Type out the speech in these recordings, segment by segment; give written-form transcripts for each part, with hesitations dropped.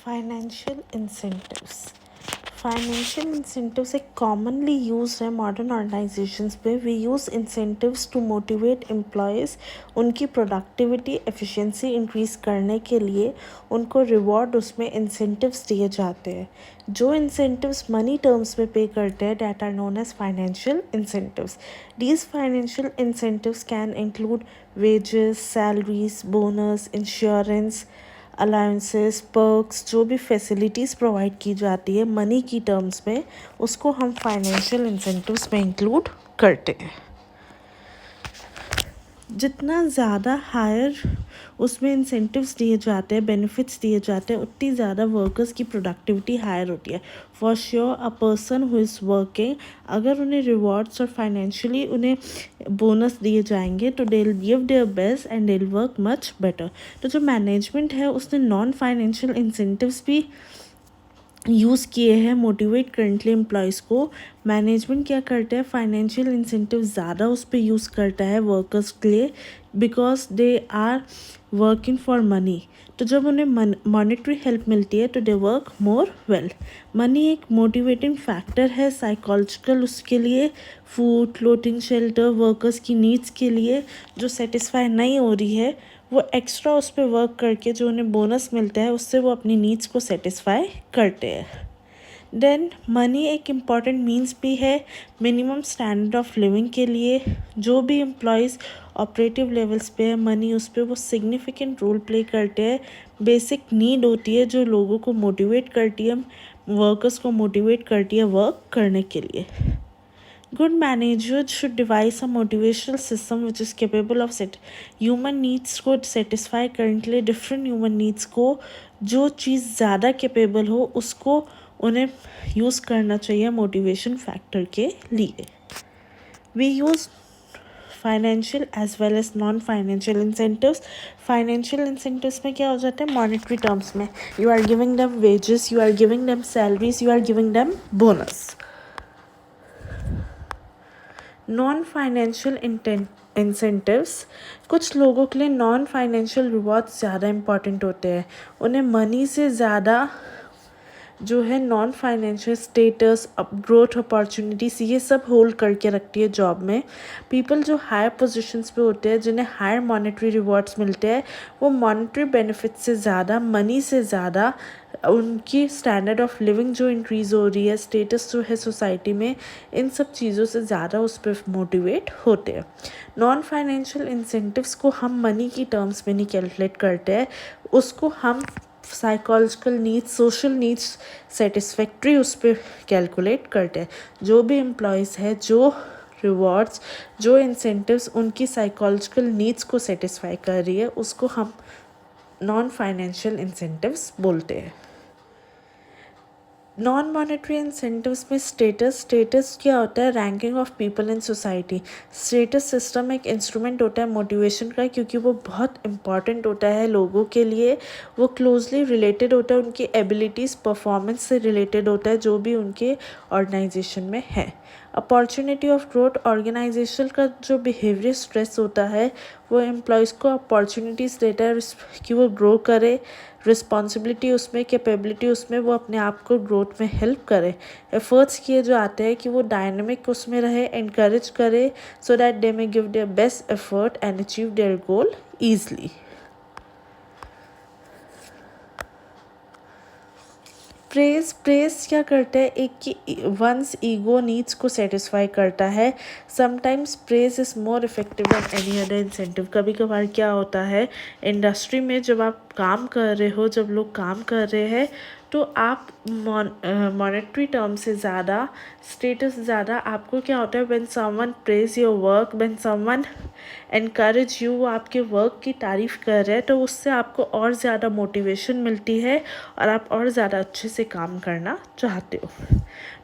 Financial incentives. Financial incentives एक commonly used है modern organizations पे. We use incentives to motivate employees उनकी productivity efficiency increase करने के लिए उनको reward उसमें incentives दिए जाते हैं. जो incentives money terms में pay करते हैं that are known as financial incentives. These financial incentives can include wages, salaries, bonus, insurance, allowances, perks, जो भी फैसिलिटीज़ प्रोवाइड की जाती है मनी की टर्म्स में, उसको हम फाइनेंशियल इंसेंटिव्स में इंक्लूड करते हैं. जितना ज़्यादा हायर उसमें इंसेंटिव्स दिए जाते हैं, बेनिफिट्स दिए जाते हैं, उतनी ज़्यादा वर्कर्स की प्रोडक्टिविटी हायर होती है. For sure a person who is working, अगर उन्हें रिवॉर्ड्स और फाइनेंशियली उन्हें बोनस दिए जाएंगे तो they will give their best and they will work much better. तो जो मैनेजमेंट है उसने नॉन फाइनेंशियल इंसेंटिव्स भी यूज़ किए हैं मोटिवेट करने के लिए एम्प्लॉयज़ को. मैनेजमेंट क्या करता है, फाइनेंशियल इंसेंटिव ज़्यादा उस पर यूज़ करता है वर्कर्स के लिए because they are working for money. तो जब उन्हें मॉनेटरी हेल्प मिलती है तो they work more well. Money एक मोटिवेटिंग फैक्टर है साइकोलॉजिकल उसके लिए, फूड, क्लोथिंग, शेल्टर, वर्कर्स की नीड्स के लिए जो सेटिस्फाई नहीं हो रही है वो एक्स्ट्रा उस पर वर्क करके जो उन्हें बोनस मिलता है उससे वो अपनी नीड्स को सेटिस्फाई करते हैं. देन मनी एक इम्पॉर्टेंट मीन्स भी है मिनिमम स्टैंडर्ड ऑफ लिविंग के लिए. जो भी एम्प्लॉयज़ ऑपरेटिव लेवल्स पे है मनी उस पर वो सिग्निफिकेंट रोल प्ले करते हैं. बेसिक नीड होती है जो लोगों को मोटिवेट करती है, वर्कर्स को मोटिवेट करती है वर्क करने के लिए. Good managers should devise a motivational system which is capable of human needs को satisfy करने के लिए different human needs को जो चीज़ ज़्यादा capable हो उसको उन्हें यूज़ करना चाहिए मोटिवेशन फैक्टर के लिए. We use financial as well as non financial incentives. Financial incentives में क्या हो जाता है, मॉनेटरी टर्म्स में you are giving them wages, you are giving them salaries, you are giving them bonus. Non financial incentives, कुछ लोगों के लिए नॉन फाइनेंशियल रिवॉर्ड्स ज़्यादा इम्पॉर्टेंट होते हैं. उन्हें मनी से ज़्यादा जो है non financial status, growth opportunities, ये सब होल्ड करके रखती है जॉब में. पीपल जो हायर पोजीशंस पे होते हैं जिन्हें हायर मॉनेटरी रिवॉर्ड्स मिलते हैं वो मॉनेटरी बेनिफिट से ज़्यादा, मनी से ज़्यादा उनकी स्टैंडर्ड ऑफ लिविंग जो इंक्रीज़ हो रही है, स्टेटस जो है सोसाइटी में, इन सब चीज़ों से ज़्यादा उस पर मोटिवेट होते हैं. नॉन फाइनेंशियल इंसेंटिव्स को हम मनी की टर्म्स में नहीं कैलकुलेट करते हैं, उसको हम psychological needs, social needs satisfactory उस पर कैलकुलेट करते हैं. जो भी एम्प्लॉयज़ है, जो रिवॉर्ड्स, जो इंसेंटिव्स उनकी साइकोलॉजिकल नीड्स को सेटिस्फाई कर रही है उसको हम नॉन फाइनेंशियल इंसेंटिव्स बोलते हैं. नॉन मॉनेटरी इंसेंटिव्स में स्टेटस क्या होता है, ranking of people in society. Status system एक इंस्ट्रूमेंट होता है मोटिवेशन का क्योंकि वो बहुत इंपॉर्टेंट होता है लोगों के लिए. वो क्लोजली रिलेटेड होता है उनकी एबिलिटीज़, परफॉर्मेंस से रिलेटेड होता है जो भी उनके ऑर्गेनाइजेशन में है. अपॉर्चुनिटी ऑफ ग्रोथ, ऑर्गेनाइजेशन का जो बिहेवियर स्ट्रेस होता है वो एम्प्लॉयज़ को अपॉर्चुनिटीज़ देता है कि वो ग्रो करे. रिस्पॉन्सिबिलिटी उसमें, कैपेबिलिटी उसमें, वो अपने आप को ग्रोथ में हेल्प करे. एफर्ट्स किए जो आते हैं कि वो डायनेमिक उसमें रहे, एनकरेज करे so that they may give their best effort and achieve their goal easily. Praise क्या करता है, एक कि वंस ईगो नीड्स को सेटिस्फाई करता है. Sometimes praise is more effective than any other incentive. कभी कभार क्या होता है इंडस्ट्री में, जब आप काम कर रहे हो, जब लोग काम कर रहे हैं तो आप मॉनेटरी टर्म से ज़्यादा, स्टेटस ज़्यादा, आपको क्या होता है when someone praise your work, when someone encourage you, वो आपके वर्क की तारीफ़ कर रहे हैं तो उससे आपको और ज़्यादा मोटिवेशन मिलती है और आप और ज़्यादा अच्छे से काम करना चाहते हो.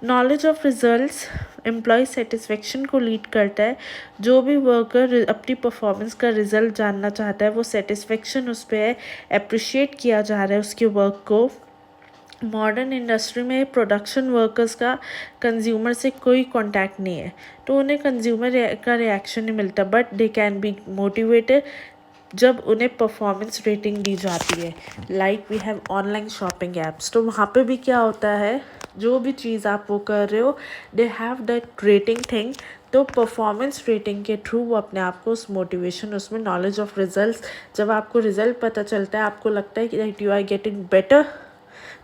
Knowledge of results employee satisfaction को लीड करता है. जो भी वर्कर अपनी परफॉर्मेंस का रिजल्ट जानना चाहता है वो सेटिस्फेक्शन उस पर अप्रिशिएट किया जा रहा है उसके वर्क को. मॉडर्न इंडस्ट्री में प्रोडक्शन वर्कर्स का कंज्यूमर से कोई कांटेक्ट नहीं है तो उन्हें कंज्यूमर का रिएक्शन नहीं मिलता, but they can be motivated जब उन्हें परफॉर्मेंस रेटिंग दी जाती है, like we have online shopping apps, तो वहाँ पे भी क्या होता है, जो भी चीज़ आप वो कर रहे हो they have that rating thing. तो परफॉर्मेंस रेटिंग के थ्रू वो अपने आप को उस मोटिवेशन, उसमें नॉलेज ऑफ रिजल्ट्स, जब आपको रिजल्ट पता चलता है, आपको लगता है कि that you are getting better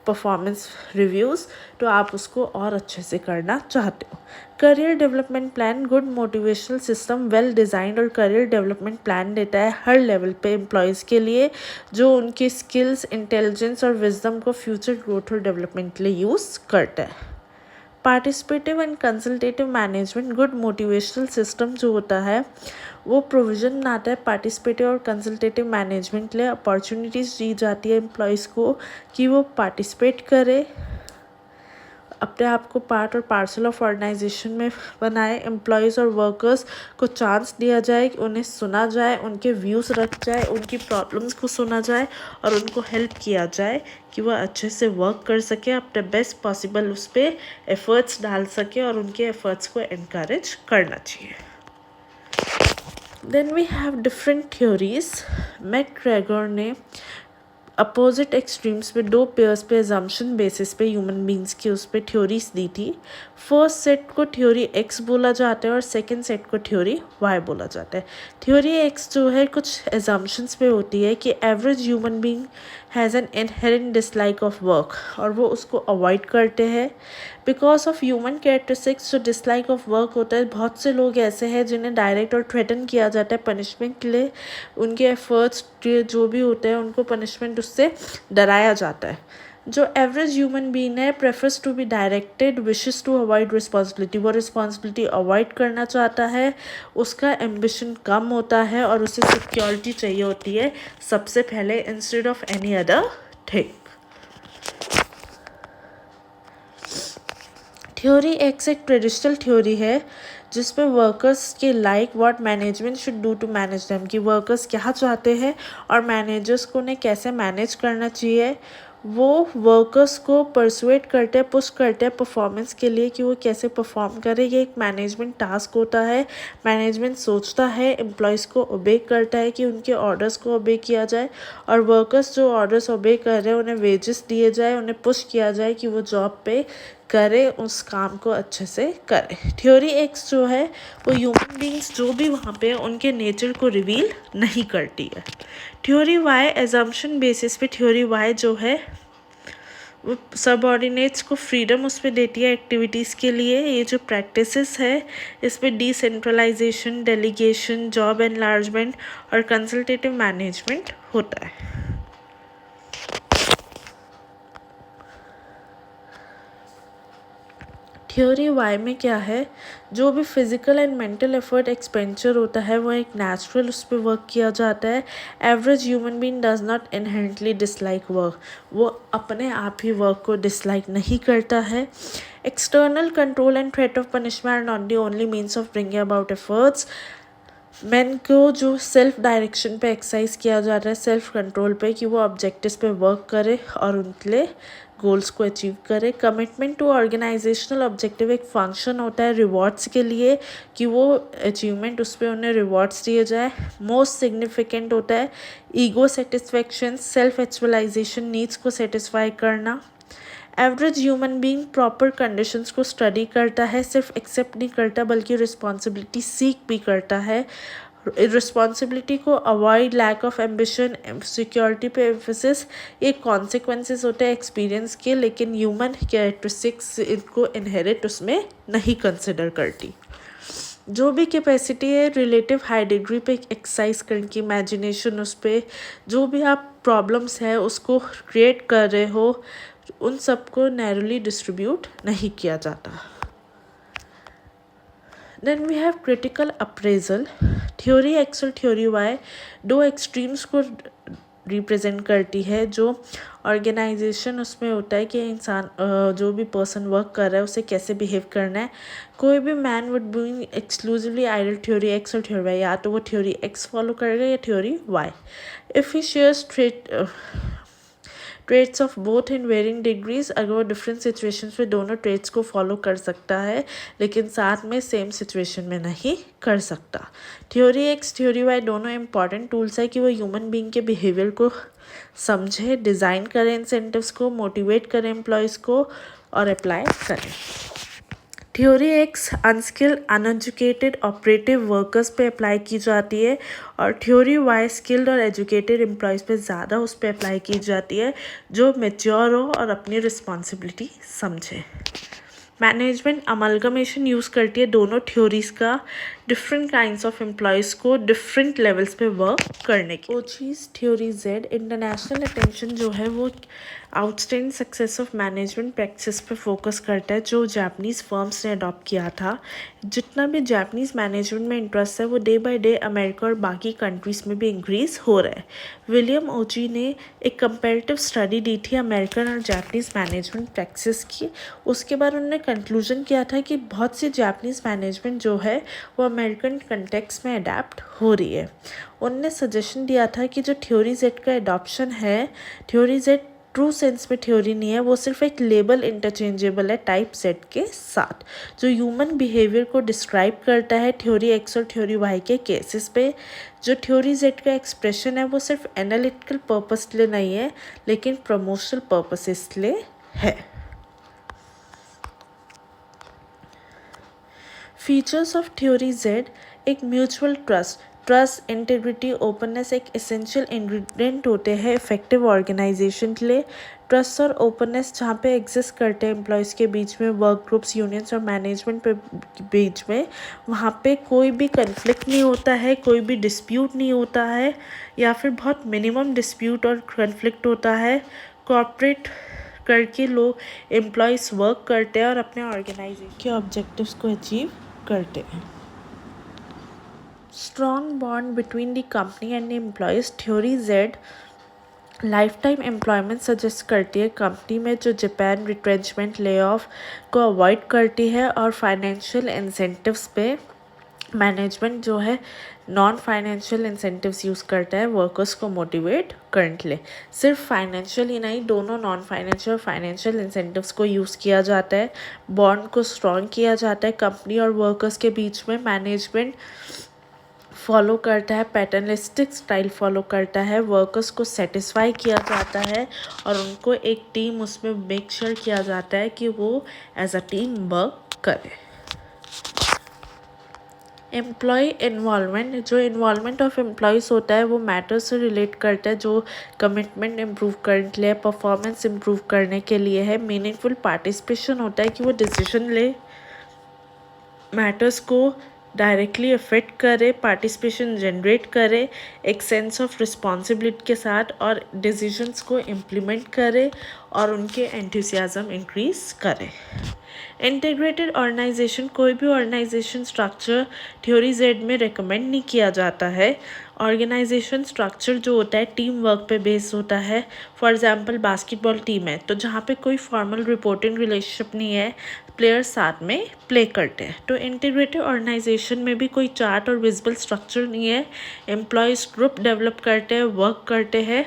performance reviews, तो आप उसको और अच्छे से करना चाहते हो। Career development plan, good motivational system well designed और करियर डेवलपमेंट प्लान देता है हर लेवल पे एम्प्लॉयज़ के लिए, जो उनकी स्किल्स, इंटेलिजेंस और विजडम को फ्यूचर ग्रोथ और डेवलपमेंट के लिए यूज़ करता है। Participative and consultative management, good motivational system जो होता है वो प्रोविज़न बनाता है पार्टिसिपेटिव और कंसल्टेटिव मैनेजमेंट के लिए। अपॉर्चुनिटीज़ दी जाती है एम्प्लॉयज़ को कि वो पार्टिसिपेट करे, अपने आप को पार्ट और पार्सल ऑफ ऑर्गेनाइजेशन में बनाए। एम्प्लॉयज़ और वर्कर्स को चांस दिया जाए कि उन्हें सुना जाए, उनके व्यूज़ रख जाए, उनकी प्रॉब्लम्स को सुना जाए और उनको हेल्प किया जाए कि वह अच्छे से वर्क कर सके, अपने बेस्ट पॉसिबल उस पर एफ़र्ट्स डाल सके और उनके एफ़र्ट्स को एनकरेज करना चाहिए। Then we have different theories. McGregor ने अपोजिट एक्सट्रीम्स पे दो पेयर्स पे एजम्पशन बेसिस पे ह्यूमन बींग्स की उस पर थ्योरीज दी थी। फर्स्ट सेट को थ्योरी एक्स बोला जाता है और सेकंड सेट को थ्योरी वाई बोला जाता है। थ्योरी एक्स जो है कुछ एजम्पशंस पे होती है कि average human being has an inherent dislike of work, और वो उसको अवॉइड करते हैं बिकॉज ऑफ ह्यूमन कैरेक्टरिस्टिक्स। जो डिसलाइक ऑफ वर्क होता है, बहुत से लोग ऐसे हैं जिन्हें डायरेक्ट और थ्रेटन किया जाता है पनिशमेंट के लिए, उनके एफर्ट्स जो भी होते हैं उनको पनिशमेंट उससे डराया जाता है। जो एवरेज ह्यूमन बीइंग है prefers to be directed, wishes to avoid responsibility, वो रिस्पॉन्सिबिलिटी अवॉइड करना चाहता है, उसका एम्बिशन कम होता है और उसे सिक्योरिटी चाहिए होती है सबसे पहले instead of any other thing. Theory X एक ट्रेडिशनल थ्योरी है जिसपे वर्कर्स के like what management should do to manage them, कि वर्कर्स क्या चाहते हैं और मैनेजर्स को उन्हें कैसे मैनेज करना चाहिए। वो वर्कर्स को परसुएट करते हैं, पुश करते हैं परफॉर्मेंस के लिए कि वो कैसे परफॉर्म करें। ये एक मैनेजमेंट टास्क होता है। मैनेजमेंट सोचता है, एम्प्लॉयज़ को ओबे करता है कि उनके ऑर्डर्स को ओबे किया जाए, और वर्कर्स जो ऑर्डर्स ओबे कर रहे हैं उन्हें वेजेस दिए जाए, उन्हें पुश किया जाए कि वो जॉब पे करे, उस काम को अच्छे से करे। थ्योरी एक्स जो है वो ह्यूमन बींग्स जो भी वहाँ पे उनके नेचर को रिवील नहीं करती है। थ्योरी वाई एजम्पशन बेसिस पे थ्योरी वाई जो है वो सबऑर्डिनेट्स को फ्रीडम उस पर देती है एक्टिविटीज़ के लिए। ये जो प्रैक्टिसेस है इस पर डिसेंट्रलाइजेशन, डेलीगेशन, जॉब एनलार्जमेंट और कंसल्टेटिव मैनेजमेंट होता है। थ्योरी वाई में क्या है, जो भी physical and mental effort expenditure होता है वो एक नेचुरल उस पर वर्क किया जाता है। Average human being does not inherently dislike work, वो अपने आप ही वर्क को डिसलाइक नहीं करता है। External control and threat of punishment are not the only means of bringing about efforts. Man को जो सेल्फ डायरेक्शन पे एक्सरसाइज किया जा रहा है, सेल्फ कंट्रोल पे, कि वो ऑब्जेक्टिव्स पे वर्क करे और उनके लिए गोल्स को अचीव करे। कमिटमेंट टू ऑर्गेनाइजेशनल ऑब्जेक्टिव एक फंक्शन होता है रिवॉर्ड्स के लिए, कि वो अचीवमेंट उस पर उन्हें रिवॉर्ड्स दिए जाए। मोस्ट सिग्निफिकेंट होता है ego satisfaction, self actualization, needs को सेटिस्फाई करना। Average human being proper conditions को स्टडी करता है, सिर्फ एक्सेप्ट नहीं करता बल्कि रिस्पॉन्सिबिलिटी सीख भी करता है। रिस्पॉन्सिबिलिटी को avoid, lack of ambition, security पे एम्फेसिस, ये कॉन्सिक्वेंसेस होते हैं एक्सपीरियंस के, लेकिन ह्यूमन कैरेक्टरिस्टिक्स इनको इनहेरिट उसमें नहीं कंसिडर करती। जो भी कैपेसिटी है रिलेटिव हाई डिग्री पे एक्सरसाइज करने की, इमेजिनेशन उस पर, जो भी आप प्रॉब्लम्स है उसको क्रिएट कर रहे हो, उन सबको नैरोली डिस्ट्रीब्यूट नहीं किया जाता। Then we have critical appraisal. Theory X और थ्योरी वाई दो एक्सट्रीम्स को रिप्रेजेंट करती है। जो ऑर्गेनाइजेशन उसमें होता है कि इंसान जो भी पर्सन वर्क कर रहा है उसे कैसे बिहेव करना है। कोई भी man would be exclusively idle theory X और थ्योरी वाई, या तो वो थ्योरी एक्स फॉलो करेगा या theory Y. If he shares traits of both in varying degrees, अगर वो डिफरेंट सिचुएशंस में दोनों ट्रेट्स को फॉलो कर सकता है लेकिन साथ में सेम सिचुएशन में नहीं कर सकता। थ्योरी एक्स थ्योरी वाई दोनों इंपॉर्टेंट टूल्स है कि वो ह्यूमन बीइंग के बिहेवियर को समझे, डिज़ाइन करें इंसेंटिव्स को, मोटिवेट करें एम्प्लॉयज़ को और अप्लाई करें। Theory x unskilled uneducated operative workers पे अप्लाई की जाती है और थ्योरी वाई स्किल्ड और एजुकेटेड एम्प्लॉयज़ पे ज़्यादा उस पर अप्लाई की जाती है जो मेच्योर हो और अपनी रिस्पॉन्सिबिलिटी समझे। मैनेजमेंट अमलगमेशन यूज़ करती है दोनों थ्योरीज का डिफरेंट काइंड्स ऑफ एम्प्लॉयज़ को डिफरेंट लेवल्स पे वर्क करने की। वो चीज़ थ्योरी जेड इंटरनेशनल अटेंशन जो है वो outstanding success of management practice पे फोकस करता है जो जापानीज़ फर्म्स ने अडॉप्ट किया था। जितना भी जापानीज़ मैनेजमेंट में इंटरेस्ट है वो डे बाय डे अमेरिका और बाकी कंट्रीज़ में भी इंक्रीज़ हो रहा है। विलियम ओजी ने एक कंपैरेटिव स्टडी दी थी अमेरिकन और जापानीज़ मैनेजमेंट प्रैक्टिस की। उसके बाद उन्होंने कंक्लूजन किया था कि बहुत सी जापानीज़ मैनेजमेंट जो है वो अमेरिकन कंटेक्स्ट में अडेप्ट हो रही है। उनने सजेशन दिया था कि जो थ्योरी जेड का एडॉप्शन है, थ्योरी जेड ट्रू सेंस में थ्योरी नहीं है, वो सिर्फ एक लेबल इंटरचेंजेबल है टाइप जेड के साथ जो ह्यूमन बिहेवियर को डिस्क्राइब करता है थ्योरी एक्स और थ्योरी वाई के केसेस पे। जो थ्योरी जेड का एक्सप्रेशन है वो सिर्फ एनालिटिकल पर्पस के लिए नहीं है लेकिन प्रमोशनल पर्पसेस के लिए है। फीचर्स ऑफ थ्योरी जेड, एक म्यूचुअल ट्रस्ट, इंटीग्रिटी, ओपननेस एक एसेंशियल इंग्रेडिएंट होते हैं इफेक्टिव ऑर्गेनाइजेशन के लिए। ट्रस्ट और ओपननेस जहाँ पे एग्जिस्ट करते हैं एम्प्लॉयज़ के बीच में, वर्क ग्रुप्स, यूनियंस और मैनेजमेंट पे बीच में, वहाँ पे कोई भी कन्फ्लिक्ट नहीं होता है, कोई भी डिस्प्यूट नहीं होता है या फिर बहुत मिनिमम डिस्प्यूट और कन्फ्लिक्ट होता है। कॉर्पोरेट करके लोग एम्प्लॉयज़ वर्क करते हैं और अपने ऑर्गेनाइजेशन के ऑब्जेक्टिव्स को अचीव करते हैं। Strong bond between the company and employees, theory Z life time employment suggest करती है कंपनी में जो जापान रिट्रेंचमेंट ले ऑफ को अवॉइड करती है और फाइनेंशियल इंसेंटिव्स पे मैनेजमेंट जो है नॉन फाइनेंशियल इंसेंटिव्स यूज़ करता है वर्कर्स को मोटिवेट करने के लिए। सिर्फ फाइनेंशियल ही नहीं, दोनों नॉन फाइनेंशियल और फाइनेंशियल इंसेंटिव्स को यूज़ किया जाता है। बॉन्ड को स्ट्रॉन्ग किया जाता है कंपनी और वर्कर्स के बीच में। मैनेजमेंट फॉलो करता है पैटर्नलिस्टिक स्टाइल फॉलो करता है, वर्कर्स को सेटिस्फाई किया जाता है और उनको एक टीम उसमें मेक श्योर किया जाता है कि वो एज अ टीम वर्क करे। एम्प्लॉय इन्वॉल्वमेंट, जो इन्वॉल्वमेंट ऑफ एम्प्लॉयज़ होता है वो मैटर से रिलेट करता है जो कमिटमेंट इम्प्रूव करने के लिए, परफॉर्मेंस इम्प्रूव करने के लिए है। मीनिंगफुल पार्टिसिपेशन होता है कि वो डिसीजन ले, मैटर्स को डायरेक्टली अफेक्ट करे, पार्टिसिपेशन जनरेट करे एक सेंस ऑफ रिस्पॉन्सिबिलिटी के साथ और डिसीजंस को इम्प्लीमेंट करे और उनके एंथुसियाज्म इंक्रीज करे। इंटीग्रेटेड ऑर्गेनाइजेशन, कोई भी ऑर्गेनाइजेशन स्ट्रक्चर थ्योरी जेड में रेकमेंड नहीं किया जाता है। ऑर्गेनाइजेशन स्ट्रक्चर जो होता है टीम वर्क पे बेस होता है। फॉर एग्जांपल बास्केटबॉल टीम है तो जहाँ पे कोई फॉर्मल रिपोर्टिंग रिलेशनशिप नहीं है, प्लेयर्स साथ में प्ले करते हैं। तो इंटीग्रेटेड ऑर्गेनाइजेशन में भी कोई चार्ट और विजिबल स्ट्रक्चर नहीं है, एम्प्लॉयज़ ग्रुप डेवलप करते हैं, वर्क करते हैं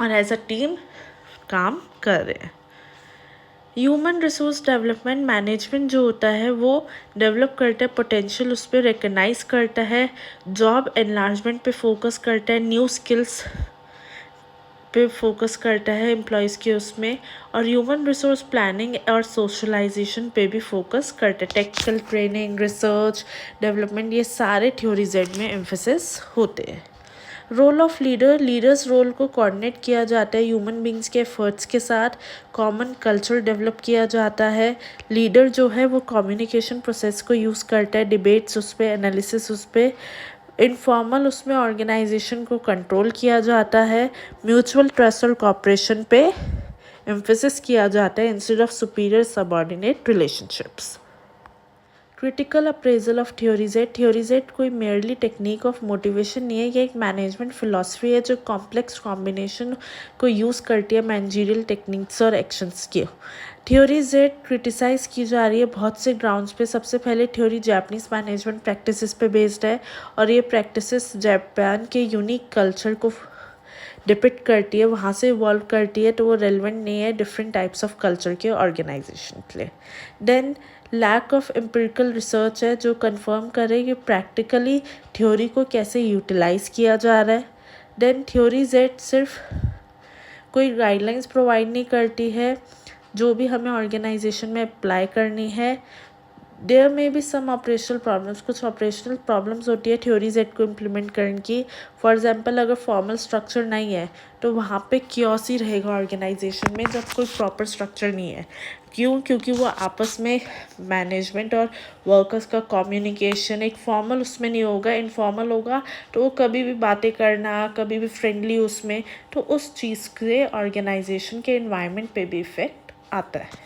और एज अ टीम काम कर रहे हैं। ह्यूमन रिसोर्स डेवलपमेंट मैनेजमेंट जो होता है वो डेवलप करता है पोटेंशियल, उस पर रिकग्नाइज करता है, जॉब एनलार्जमेंट पे फोकस करता है, न्यू स्किल्स पे फोकस करता है एम्प्लॉयज़ के उसमें, और ह्यूमन रिसोर्स प्लानिंग और सोशलाइजेशन पे भी फोकस करता है। टेक्निकल ट्रेनिंग, रिसर्च, डेवलपमेंट, ये सारे थ्योरी जेड में एम्फेसिस होते हैं। Role of leader, leaders role को कोऑर्डिनेट किया जाता है ह्यूमन बींग्स के एफर्ट्स के साथ, कॉमन कल्चर डेवलप किया जाता है। लीडर जो है वो कम्युनिकेशन प्रोसेस को यूज़ करता है, डिबेट्स उस पर, एनालिसिस उस पर, इनफॉर्मल उसमें ऑर्गेनाइजेशन को कंट्रोल किया जाता है। म्यूचुअल ट्रस्ट और कॉपरेशन पे एम्फेसिस किया जाता है instead of superior subordinate relationships. Critical appraisal of theory Z, theory Z कोई मेयरली टेक्निक ऑफ मोटिवेशन नहीं है, ये एक मैनेजमेंट फिलॉसफी है जो कॉम्प्लेक्स कॉम्बिनेशन को यूज़ करती है मैनेजरियल टेक्निक्स और एक्शंस की। थ्योरी जेड क्रिटिसाइज़ की जा रही है बहुत से ग्राउंड्स पे। सबसे पहले थ्योरी जापानीज़ मैनेजमेंट प्रैक्टिसेस पे बेस्ड है और ये प्रैक्टिसेस जापान के यूनिक कल्चर को डिपिक्ट करती है, वहाँ से इवॉल्व करती है, तो वो रेलिवेंट नहीं है डिफरेंट टाइप्स ऑफ कल्चर के ऑर्गेनाइजेशन के लिए। Then lack of empirical research है जो कंफर्म करे कि प्रैक्टिकली थ्योरी को कैसे यूटिलाइज किया जा रहा है। देन थ्योरीज एट सिर्फ कोई गाइडलाइंस प्रोवाइड नहीं करती है जो भी हमें ऑर्गेनाइजेशन में अप्लाई करनी है। देयर में भी सम ऑपरेशनल प्रॉब्लम्स, कुछ ऑपरेशनल प्रॉब्लम्स होती है थ्योरीज एट को इम्प्लीमेंट करने की। फॉर एग्जांपल अगर फॉर्मल स्ट्रक्चर नहीं है तो वहाँ पे क्योस ही रहेगा ऑर्गेनाइजेशन में जब कोई प्रॉपर स्ट्रक्चर नहीं है। क्यों? क्योंकि वो आपस में मैनेजमेंट और वर्कर्स का कम्युनिकेशन एक फॉर्मल उसमें नहीं होगा, इनफॉर्मल होगा, तो वो कभी भी बातें करना, कभी भी फ्रेंडली उसमें, तो उस चीज़ से ऑर्गेनाइजेशन के इन्वायरमेंट पे भी इफ़ेक्ट आता है।